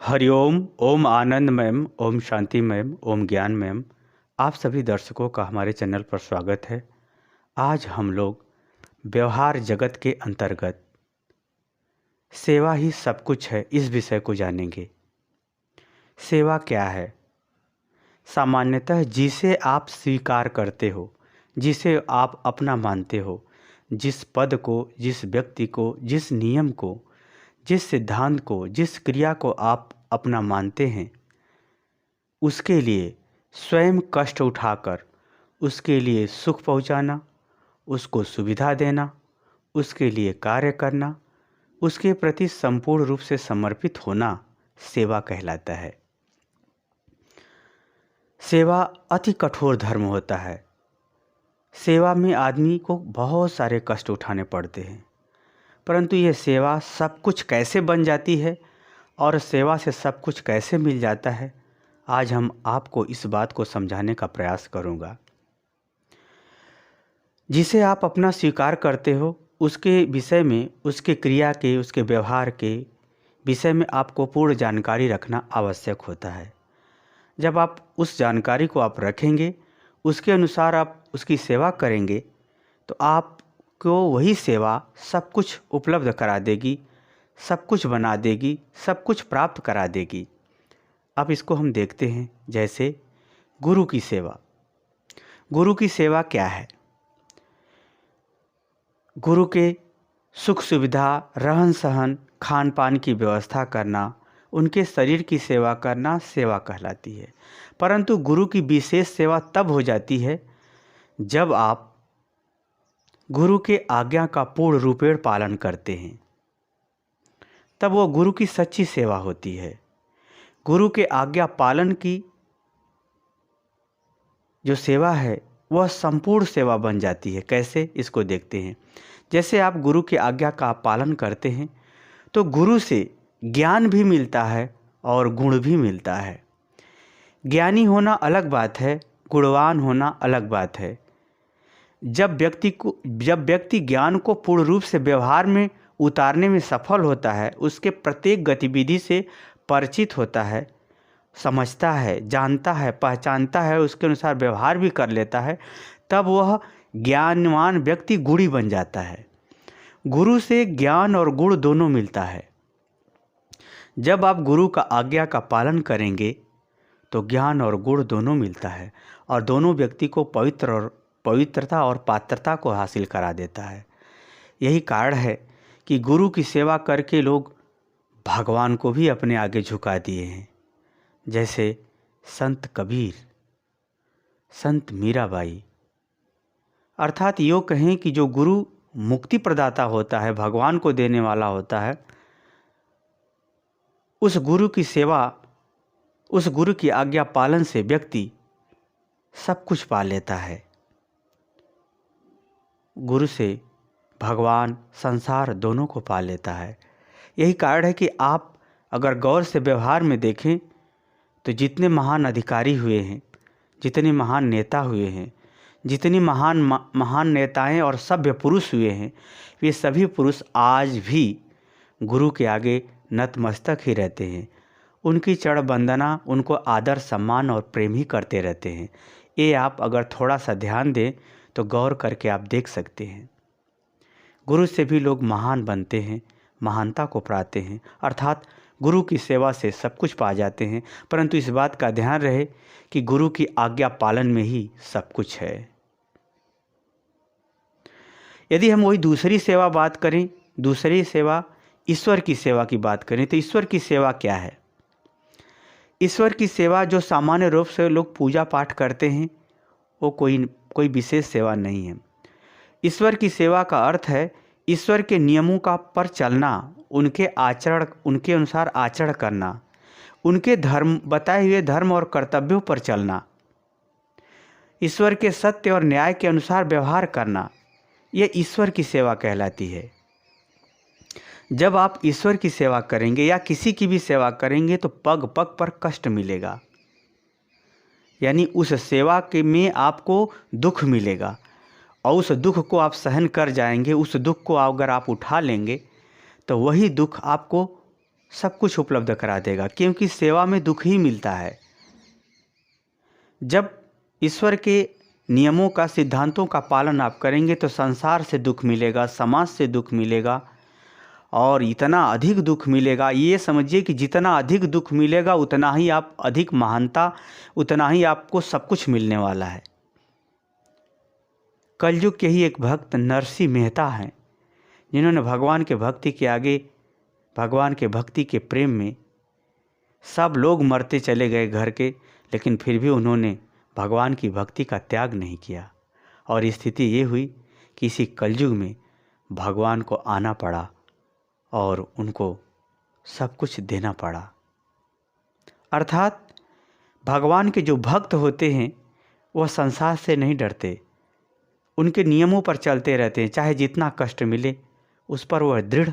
हरिओम, ओम आनंदमयम, ओम शांतिमयम, ओम ज्ञानमयम। आप सभी दर्शकों का हमारे चैनल पर स्वागत है। आज हम लोग व्यवहार जगत के अंतर्गत सेवा ही सब कुछ है इस विषय को जानेंगे। सेवा क्या है? सामान्यतः जिसे आप स्वीकार करते हो, जिसे आप अपना मानते हो, जिस पद को, जिस व्यक्ति को, जिस नियम को, जिस सिद्धांत को, जिस क्रिया को आप अपना मानते हैं, उसके लिए स्वयं कष्ट उठाकर उसके लिए सुख पहुंचाना, उसको सुविधा देना, उसके लिए कार्य करना, उसके प्रति संपूर्ण रूप से समर्पित होना सेवा कहलाता है। सेवा अति कठोर धर्म होता है। सेवा में आदमी को बहुत सारे कष्ट उठाने पड़ते हैं, परंतु यह सेवा सब कुछ कैसे बन जाती है और सेवा से सब कुछ कैसे मिल जाता है, आज हम आपको इस बात को समझाने का प्रयास करूँगा। जिसे आप अपना स्वीकार करते हो उसके विषय में, उसके क्रिया के, उसके व्यवहार के विषय में आपको पूर्ण जानकारी रखना आवश्यक होता है। जब आप उस जानकारी को आप रखेंगे, उसके अनुसार आप उसकी सेवा करेंगे, तो आपको वही सेवा सब कुछ उपलब्ध करा देगी, सब कुछ बना देगी, सब कुछ प्राप्त करा देगी। अब इसको हम देखते हैं। जैसे गुरु की सेवा। गुरु की सेवा क्या है? गुरु के सुख सुविधा, रहन सहन, खान पान की व्यवस्था करना, उनके शरीर की सेवा करना सेवा कहलाती है। परंतु गुरु की विशेष सेवा तब हो जाती है जब आप गुरु के आज्ञा का पूर्ण रूपेण पालन करते हैं, तब वो गुरु की सच्ची सेवा होती है। गुरु के आज्ञा पालन की जो सेवा है वह संपूर्ण सेवा बन जाती है। कैसे, इसको देखते हैं। जैसे आप गुरु की आज्ञा का पालन करते हैं तो गुरु से ज्ञान भी मिलता है और गुण भी मिलता है। ज्ञानी होना अलग बात है, गुणवान होना अलग बात है। जब व्यक्ति ज्ञान को पूर्ण रूप से व्यवहार में उतारने में सफल होता है, उसके प्रत्येक गतिविधि से परिचित होता है, समझता है, जानता है, पहचानता है, उसके अनुसार व्यवहार भी कर लेता है, तब वह ज्ञानवान व्यक्ति गुणी बन जाता है। गुरु से ज्ञान और गुण दोनों मिलता है। जब आप गुरु का आज्ञा का पालन करेंगे तो ज्ञान और गुण दोनों मिलता है और दोनों व्यक्ति को पवित्रता और पात्रता को हासिल करा देता है। यही कारण है कि गुरु की सेवा करके लोग भगवान को भी अपने आगे झुका दिए हैं। जैसे संत कबीर, संत मीराबाई। अर्थात यूँ कहें कि जो गुरु मुक्ति प्रदाता होता है, भगवान को देने वाला होता है, उस गुरु की सेवा, उस गुरु की आज्ञा पालन से व्यक्ति सब कुछ पा लेता है। गुरु से भगवान, संसार दोनों को पा लेता है। यही कारण है कि आप अगर गौर से व्यवहार में देखें तो जितने महान अधिकारी हुए हैं, जितने महान नेता हुए हैं, जितनी महान नेताएं और सभ्य पुरुष हुए हैं, वे सभी पुरुष आज भी गुरु के आगे नतमस्तक ही रहते हैं। उनकी चरण वंदना, उनको आदर, सम्मान और प्रेम ही करते रहते हैं। ये आप अगर थोड़ा सा ध्यान दें तो गौर करके आप देख सकते हैं। गुरु से भी लोग महान बनते हैं, महानता को पाते हैं, अर्थात गुरु की सेवा से सब कुछ पा जाते हैं। परंतु इस बात का ध्यान रहे कि गुरु की आज्ञा पालन में ही सब कुछ है। यदि हम वही दूसरी सेवा बात करें, दूसरी सेवा ईश्वर की सेवा की बात करें, तो ईश्वर की सेवा क्या है? ईश्वर की सेवा जो सामान्य रूप से लोग पूजा पाठ करते हैं, वो कोई विशेष सेवा नहीं है। ईश्वर की सेवा का अर्थ है ईश्वर के नियमों का पर चलना, उनके अनुसार आचरण करना, उनके बताए हुए धर्म और कर्तव्यों पर चलना, ईश्वर के सत्य और न्याय के अनुसार व्यवहार करना, यह ईश्वर की सेवा कहलाती है। जब आप ईश्वर की सेवा करेंगे या किसी की भी सेवा करेंगे तो पग पग पर कष्ट मिलेगा, यानी उस सेवा के में आपको दुख मिलेगा और उस दुख को आप सहन कर जाएंगे। उस दुख को अगर आप उठा लेंगे तो वही दुख आपको सब कुछ उपलब्ध करा देगा, क्योंकि सेवा में दुख ही मिलता है। जब ईश्वर के नियमों का, सिद्धांतों का पालन आप करेंगे तो संसार से दुख मिलेगा, समाज से दुख मिलेगा, और इतना अधिक दुख मिलेगा। ये समझिए कि जितना अधिक दुख मिलेगा उतना ही आप अधिक महानता, उतना ही आपको सब कुछ मिलने वाला है। कलयुग के ही एक भक्त नरसिंह मेहता हैं, जिन्होंने भगवान के भक्ति के आगे, भगवान के भक्ति के प्रेम में सब लोग मरते चले गए घर के, लेकिन फिर भी उन्होंने भगवान की भक्ति का त्याग नहीं किया। और स्थिति ये हुई कि इसी कलयुग में भगवान को आना पड़ा और उनको सब कुछ देना पड़ा। अर्थात भगवान के जो भक्त होते हैं वह संसार से नहीं डरते, उनके नियमों पर चलते रहते हैं, चाहे जितना कष्ट मिले उस पर वह दृढ़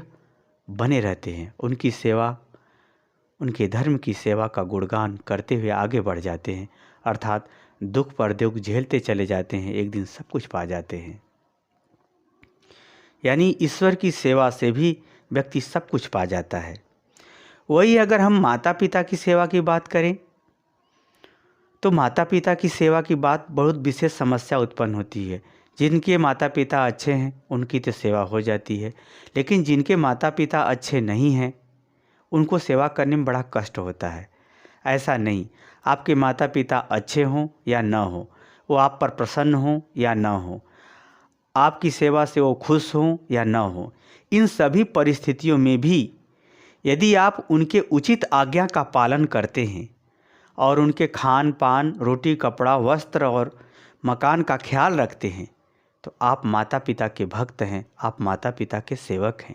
बने रहते हैं। उनकी सेवा, उनके धर्म की सेवा का गुणगान करते हुए आगे बढ़ जाते हैं। अर्थात दुख पर दुख झेलते चले जाते हैं, एक दिन सब कुछ पा जाते हैं। यानी ईश्वर की सेवा से भी व्यक्ति सब कुछ पा जाता है। वही अगर हम माता पिता की सेवा की बात करें तो माता पिता की सेवा की बात बहुत विशेष समस्या उत्पन्न होती है। जिनके माता पिता अच्छे हैं उनकी तो सेवा हो जाती है, लेकिन जिनके माता पिता अच्छे नहीं हैं उनको सेवा करने में बड़ा कष्ट होता है। ऐसा नहीं, आपके माता पिता अच्छे हों या न हों, वो आप पर प्रसन्न हों या न हों, आपकी सेवा से वो खुश हों या न हों, इन सभी परिस्थितियों में भी यदि आप उनके उचित आज्ञा का पालन करते हैं और उनके खान पान, रोटी कपड़ा, वस्त्र और मकान का ख्याल रखते हैं तो आप माता पिता के भक्त हैं, आप माता पिता के सेवक हैं।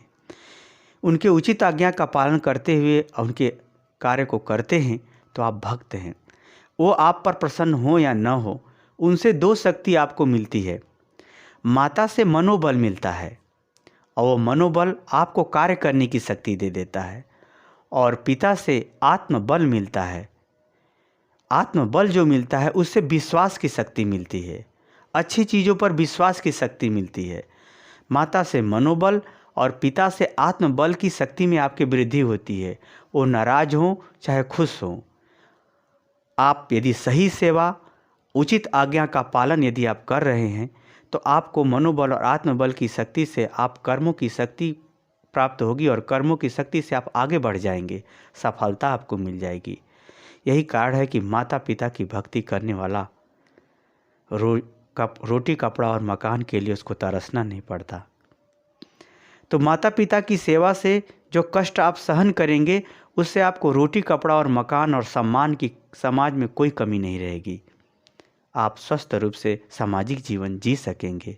उनके उचित आज्ञा का पालन करते हुए उनके कार्य को करते हैं तो आप भक्त हैं। वो आप पर प्रसन्न हो या न हो, उनसे दो शक्ति आपको मिलती है। माता से मनोबल मिलता है और वो मनोबल आपको कार्य करने की शक्ति दे देता है, और पिता से आत्मबल मिलता है। आत्मबल जो मिलता है उससे विश्वास की शक्ति मिलती है, अच्छी चीज़ों पर विश्वास की शक्ति मिलती है। माता से मनोबल और पिता से आत्मबल की शक्ति में आपकी वृद्धि होती है। वो नाराज हों चाहे खुश हों, आप यदि सही सेवा, उचित आज्ञा का पालन यदि आप कर रहे हैं तो आपको मनोबल और आत्मबल की शक्ति से आप कर्मों की शक्ति प्राप्त होगी, और कर्मों की शक्ति से आप आगे बढ़ जाएंगे, सफलता आपको मिल जाएगी। यही कारण है कि माता पिता की भक्ति करने वाला रोटी कपड़ा और मकान के लिए उसको तरसना नहीं पड़ता। तो माता पिता की सेवा से जो कष्ट आप सहन करेंगे उससे आपको रोटी कपड़ा और मकान और सम्मान की समाज में कोई कमी नहीं रहेगी। आप स्वस्थ रूप से सामाजिक जीवन जी सकेंगे।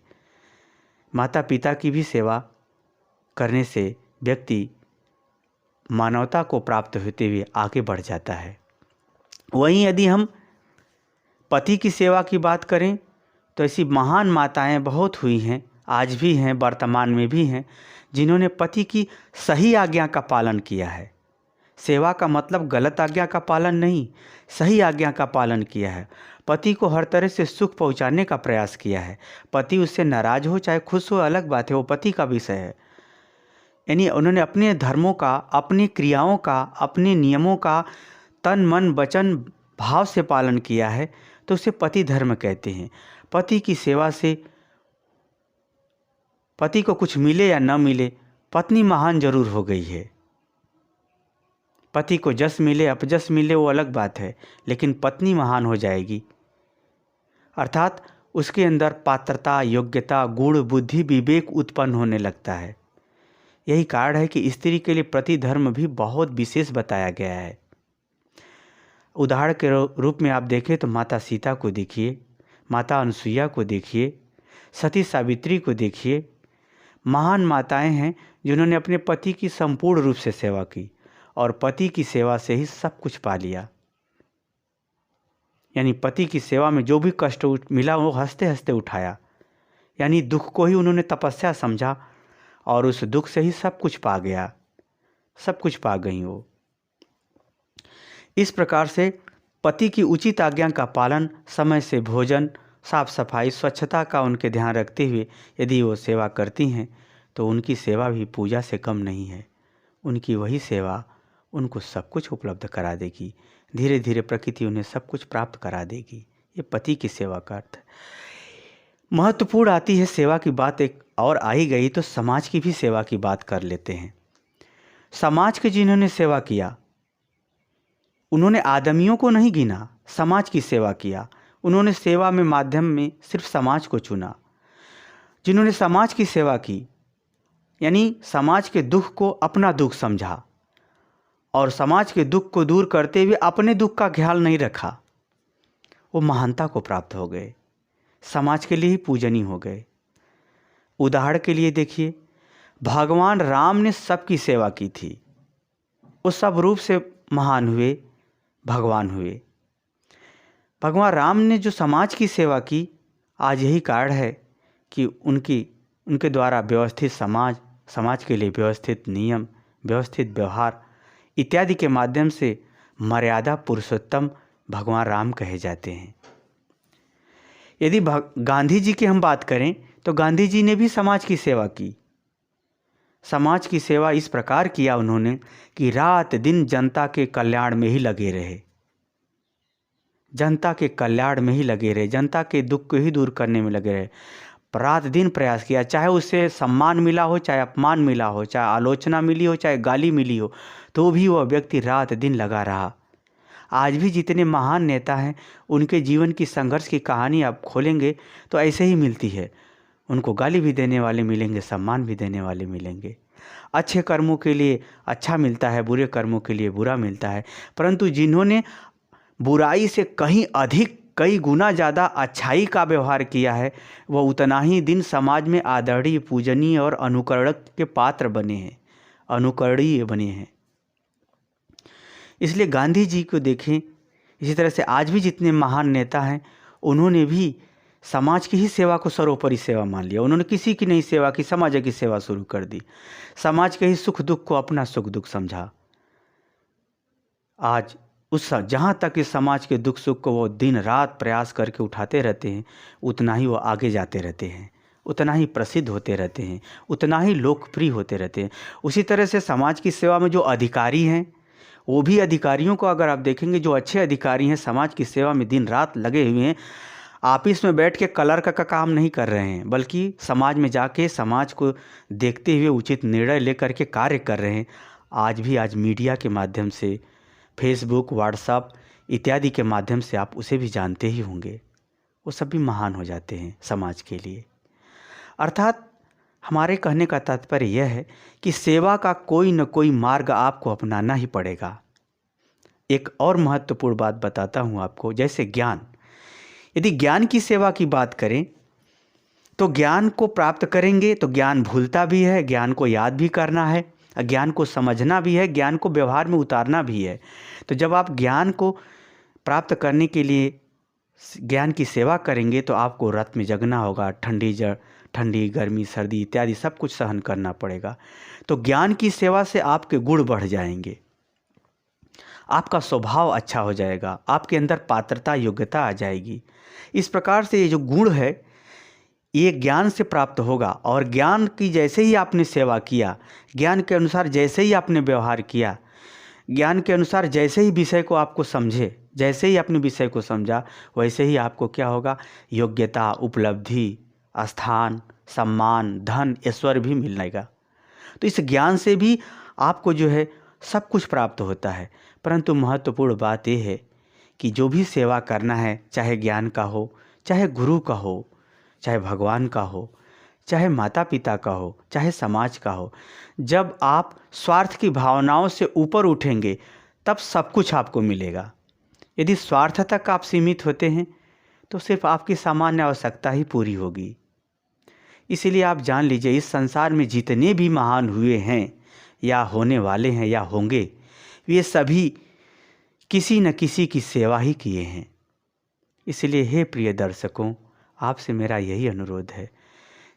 माता पिता की भी सेवा करने से व्यक्ति मानवता को प्राप्त होते हुए आगे बढ़ जाता है। वहीं यदि हम पति की सेवा की बात करें तो ऐसी महान माताएं बहुत हुई हैं, आज भी हैं, वर्तमान में भी हैं, जिन्होंने पति की सही आज्ञा का पालन किया है। सेवा का मतलब गलत आज्ञा का पालन नहीं, सही आज्ञा का पालन किया है। पति को हर तरह से सुख पहुंचाने का प्रयास किया है। पति उससे नाराज हो चाहे खुश हो अलग बात है, वो पति का विषय है। यानी उन्होंने अपने धर्मों का, अपनी क्रियाओं का, अपने नियमों का तन मन वचन भाव से पालन किया है, तो उसे पति धर्म कहते हैं। पति की सेवा से पति को कुछ मिले या न मिले, पत्नी महान जरूर हो गई है। पति को जस मिले अपजस मिले वो अलग बात है, लेकिन पत्नी महान हो जाएगी। अर्थात उसके अंदर पात्रता, योग्यता, गुण, बुद्धि, विवेक उत्पन्न होने लगता है। यही कारण है कि स्त्री के लिए पति धर्म भी बहुत विशेष बताया गया है। उदाहरण के रूप में आप देखें तो माता सीता को देखिए, माता अनसुईया को देखिए, सती सावित्री को देखिए। महान माताएं हैं जिन्होंने अपने पति की संपूर्ण रूप से सेवा की और पति की सेवा से ही सब कुछ पा लिया। यानी पति की सेवा में जो भी कष्ट मिला वो हंसते हंसते उठाया। यानी दुख को ही उन्होंने तपस्या समझा और उस दुख से ही सब कुछ पा गया, सब कुछ पा गई वो। इस प्रकार से पति की उचित आज्ञा का पालन, समय से भोजन, साफ सफाई, स्वच्छता का उनके ध्यान रखते हुए यदि वो सेवा करती हैं तो उनकी सेवा भी पूजा से कम नहीं है। उनकी वही सेवा उनको सब कुछ उपलब्ध करा देगी। धीरे धीरे प्रकृति उन्हें सब कुछ प्राप्त करा देगी। ये पति की सेवा का अर्थ है। महत्वपूर्ण आती है सेवा की बात एक और आई गई तो समाज की भी सेवा की बात कर लेते हैं। समाज के जिन्होंने सेवा किया, उन्होंने आदमियों को नहीं गिना, समाज की सेवा किया। उन्होंने सेवा में माध्यम में सिर्फ समाज को चुना। जिन्होंने समाज की सेवा की यानी समाज के दुख को अपना दुख समझा और समाज के दुख को दूर करते हुए अपने दुख का ख्याल नहीं रखा, वो महानता को प्राप्त हो गए, समाज के लिए ही पूजनीय हो गए। उदाहरण के लिए देखिए, भगवान राम ने सबकी सेवा की थी, वो सब रूप से महान हुए, भगवान हुए। भगवान राम ने जो समाज की सेवा की, आज यही कारण है कि उनके द्वारा व्यवस्थित समाज के लिए व्यवस्थित नियम, व्यवस्थित व्यवहार इत्यादि के माध्यम से मर्यादा पुरुषोत्तम भगवान राम कहे जाते हैं। यदि गांधी जी की हम बात करें तो गांधी जी ने भी समाज की सेवा की। समाज की सेवा इस प्रकार किया उन्होंने कि रात दिन जनता के कल्याण में ही लगे रहे, जनता के कल्याण में ही लगे रहे, जनता के दुख को ही दूर करने में लगे रहे। रात दिन प्रयास किया, चाहे उससे सम्मान मिला हो, चाहे अपमान मिला हो, चाहे आलोचना मिली हो, चाहे गाली मिली हो, तो भी वह व्यक्ति रात दिन लगा रहा। आज भी जितने महान नेता हैं, उनके जीवन की संघर्ष की कहानी आप खोलेंगे तो ऐसे ही मिलती है। उनको गाली भी देने वाले मिलेंगे, सम्मान भी देने वाले मिलेंगे। अच्छे कर्मों के लिए अच्छा मिलता है, बुरे कर्मों के लिए बुरा मिलता है। परंतु जिन्होंने बुराई से कहीं अधिक, कई गुना ज़्यादा अच्छाई का व्यवहार किया है, वह उतना ही दिन समाज में आदरणीय, पूजनीय और अनुकरण के पात्र बने हैं, अनुकरणीय बने हैं। इसलिए गांधी जी को देखें, इसी तरह से आज भी जितने महान नेता हैं, उन्होंने भी समाज की ही सेवा को सर्वोपरि सेवा मान लिया। उन्होंने किसी की नहीं सेवा की, समाज की सेवा शुरू कर दी। समाज के ही सुख दुख को अपना सुख दुख समझा। आज जहाँ तक इस समाज के दुख सुख को वो दिन रात प्रयास करके उठाते रहते हैं, उतना ही वो आगे जाते रहते हैं, उतना ही प्रसिद्ध होते रहते हैं, उतना ही लोकप्रिय होते रहते हैं। उसी तरह से समाज की सेवा में जो अधिकारी हैं, वो भी अधिकारियों को अगर आप देखेंगे, जो अच्छे अधिकारी हैं समाज की सेवा में दिन रात लगे हुए हैं, ऑफिस में बैठ के क्लर्क का काम नहीं कर रहे हैं, बल्कि समाज में जाके समाज को देखते हुए उचित निर्णय लेकर के कार्य कर रहे हैं। आज मीडिया के माध्यम से, फेसबुक, व्हाट्सएप इत्यादि के माध्यम से आप उसे भी जानते ही होंगे, वो सब भी महान हो जाते हैं समाज के लिए। अर्थात हमारे कहने का तात्पर्य यह है कि सेवा का कोई न कोई मार्ग आपको अपनाना ही पड़ेगा। एक और महत्वपूर्ण बात बताता हूँ आपको, जैसे ज्ञान। यदि ज्ञान की सेवा की बात करें तो ज्ञान को प्राप्त करेंगे तो ज्ञान भूलता भी है, ज्ञान को याद भी करना है, ज्ञान को समझना भी है, ज्ञान को व्यवहार में उतारना भी है। तो जब आप ज्ञान को प्राप्त करने के लिए ज्ञान की सेवा करेंगे तो आपको रात में जगना होगा, ठंडी गर्मी सर्दी इत्यादि सब कुछ सहन करना पड़ेगा। तो ज्ञान की सेवा से आपके गुण बढ़ जाएंगे, आपका स्वभाव अच्छा हो जाएगा, आपके अंदर पात्रता योग्यता आ जाएगी। इस प्रकार से ये जो गुण है ये ज्ञान से प्राप्त होगा। और ज्ञान की जैसे ही आपने सेवा किया, ज्ञान के अनुसार जैसे ही आपने व्यवहार किया, ज्ञान के अनुसार जैसे ही विषय को आपको समझे, जैसे ही अपने विषय को समझा, वैसे ही आपको क्या होगा, योग्यता, उपलब्धि, स्थान, सम्मान, धन, ऐश्वर्य भी मिलेगा। तो इस ज्ञान से भी आपको जो है सब कुछ प्राप्त होता है। परंतु महत्वपूर्ण बात यह है कि जो भी सेवा करना है, चाहे ज्ञान का हो, चाहे गुरु का हो, चाहे भगवान का हो, चाहे माता पिता का हो, चाहे समाज का हो, जब आप स्वार्थ की भावनाओं से ऊपर उठेंगे तब सब कुछ आपको मिलेगा। यदि स्वार्थ तक आप सीमित होते हैं तो सिर्फ आपकी सामान्य आवश्यकता ही पूरी होगी। इसीलिए आप जान लीजिए, इस संसार में जितने भी महान हुए हैं या होने वाले हैं या होंगे, वे सभी किसी न किसी की सेवा ही किए हैं। इसलिए हे प्रिय दर्शकों, आपसे मेरा यही अनुरोध है,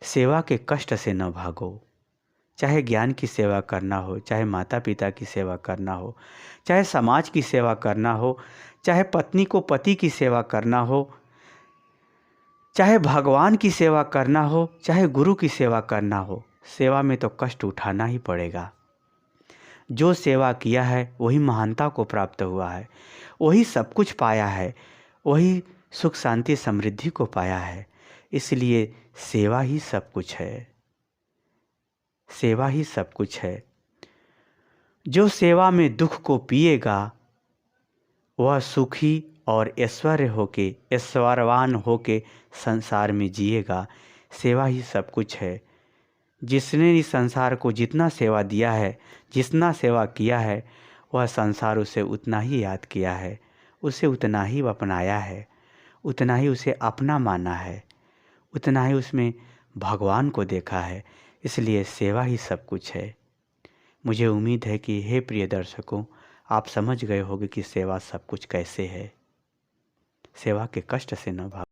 सेवा के कष्ट से न भागो। चाहे ज्ञान की सेवा करना हो, चाहे माता पिता की सेवा करना हो, चाहे समाज की सेवा करना हो, चाहे पत्नी को पति की सेवा करना हो, चाहे भगवान की सेवा करना हो, चाहे गुरु की सेवा करना हो, सेवा में तो कष्ट उठाना ही पड़ेगा। जो सेवा किया है वही महानता को प्राप्त हुआ है, वही सब कुछ पाया है, वही सुख शांति समृद्धि को पाया है। इसलिए सेवा ही सब कुछ है, सेवा ही सब कुछ है। जो सेवा में दुख को पिएगा वह सुखी और ऐश्वर्यवान होके संसार में जिएगा। सेवा ही सब कुछ है। जिसने इस संसार को जितना सेवा दिया है, जितना सेवा किया है, वह संसार उसे उतना ही याद किया है, उसे उतना ही अपनाया है, उतना ही उसे अपना माना है, उतना ही उसमें भगवान को देखा है। इसलिए सेवा ही सब कुछ है। मुझे उम्मीद है कि हे प्रिय दर्शकों, आप समझ गए होंगे कि सेवा सब कुछ कैसे है। सेवा के कष्ट से न भागें।